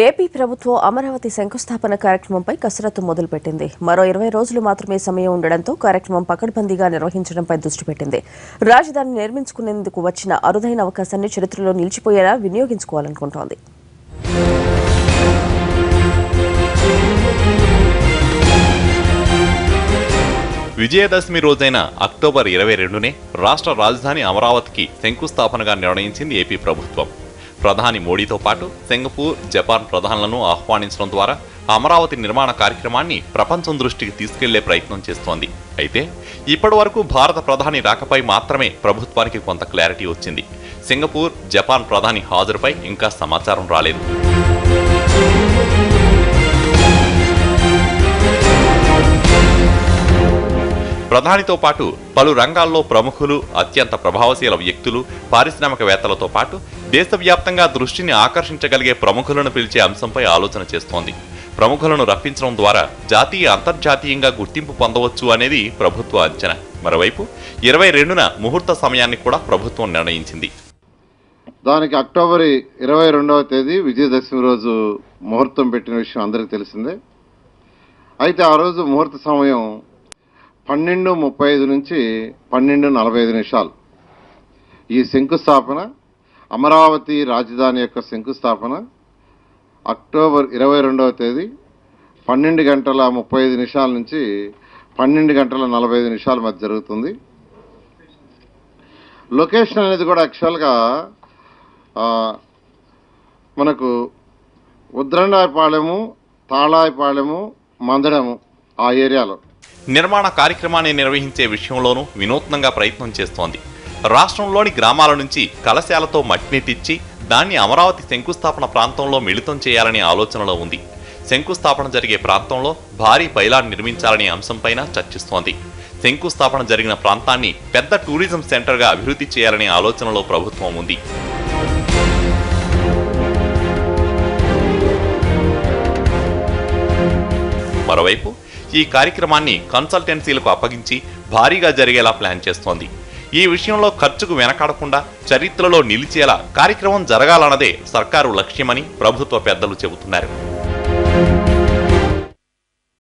AP ప్రభుత్వం అమరావతి శంకుస్థాపన కార్యక్రమంపై కసరత్తు మొదలుపెట్టింది. మరో 20 రోజులు మాత్రమే సమయం ఉండడంతో కార్యక్రమం పకడ్బందీగా నిర్వహించడంపై దృష్టి పెట్టింది. రాజధాని నిర్మించుకునేందుకు వచ్చిన అరుదైన అవకాశాన్ని చరిత్రలో నిలిచిపోయేలా వినియోగించుకోవాలనుకుంటోంది. విజయదశమి రోజైన అక్టోబర్ 22నే రాష్ట్ర రాజధాని అమరావతికి శంకుస్థాపనగా నిర్ణయించింది ఏపీ ప్రభుత్వం. ప్రధాని మోడీతో పాటు సింగపూర్, జపాన్ ప్రధానులను ఆహ్వానించడం ద్వారా అమరావతి నిర్మాణ కార్యక్రమాన్ని ప్రపంచం దృష్టికి తీసుకెళ్లే ప్రయత్నం చేస్తోంది. అయితే ఇప్పటి వరకు భారత ప్రధాని రాకపై మాత్రమే ప్రభుత్వానికి కొంత క్లారిటీ వచ్చింది. సింగపూర్, జపాన్ ప్రధాని హాజరుపై ఇంకా సమాచారం రాలేదు. ప్రధానితో పాటు పలు రంగాల్లో ప్రముఖులు, అత్యంత ప్రభావశీల వ్యక్తులు, పారిశ్రామికవేత్తలతో పాటు దేశవ్యాప్తంగా దృష్టిని ఆకర్షించగలిగే ప్రముఖులను పిలిచే అంశంపై ఆలోచన చేస్తోంది. ప్రముఖులను రప్పించడం ద్వారా జాతీయ, అంతర్జాతీయంగా గుర్తింపు పొందవచ్చు అనేది ప్రభుత్వ అంచనా. మరోవైపు 22న ముహూర్త సమయాన్ని కూడా ప్రభుత్వం నిర్ణయించింది. దానికి అక్టోబర్ 22వ తేదీ విజయదశమి రోజు ముహూర్తం పెట్టిన విషయం అందరికీ తెలిసిందే. అయితే ఆ రోజు ముహూర్త సమయం 12:35 నుంచి 12:45. ఈ శంకుస్థాపన, అమరావతి రాజధాని యొక్క శంకుస్థాపన అక్టోబర్ 22వ తేదీ 12:35 నుంచి 12:45 మధ్య జరుగుతుంది. లొకేషన్ అనేది కూడా యాక్చువల్గా మనకు ఉద్రండాయపాలెము, తాళాయపాలెము, మందడము ఆ ఏరియాలో నిర్మాణ కార్యక్రమాన్ని నిర్వహించే విషయంలోనూ వినూత్నంగా ప్రయత్నం చేస్తోంది. రాష్ట్రంలోని గ్రామాల నుంచి కలశాలతో మట్టిని తెచ్చి దాన్ని అమరావతి శంకుస్థాపన ప్రాంతంలో మిళితం చేయాలనే ఆలోచనలో ఉంది. శంకుస్థాపన జరిగే ప్రాంతంలో భారీ పైలాన్ నిర్మించాలనే అంశంపైన చర్చిస్తోంది. శంకుస్థాపన జరిగిన ప్రాంతాన్ని పెద్ద టూరిజం సెంటర్గా అభివృద్ధి చేయాలనే ఆలోచనలో ప్రభుత్వం ఉంది. మరోవైపు ఈ కార్యక్రమాన్ని కన్సల్టెన్సీలకు అప్పగించి భారీగా జరిగేలా ప్లాన్ చేస్తోంది. ఈ విషయంలో ఖర్చుకు వెనకాడకుండా చరిత్రలో నిలిచేలా కార్యక్రమం జరగాలన్నదే సర్కారు లక్ష్యమని ప్రభుత్వ పెద్దలు చెబుతున్నారు.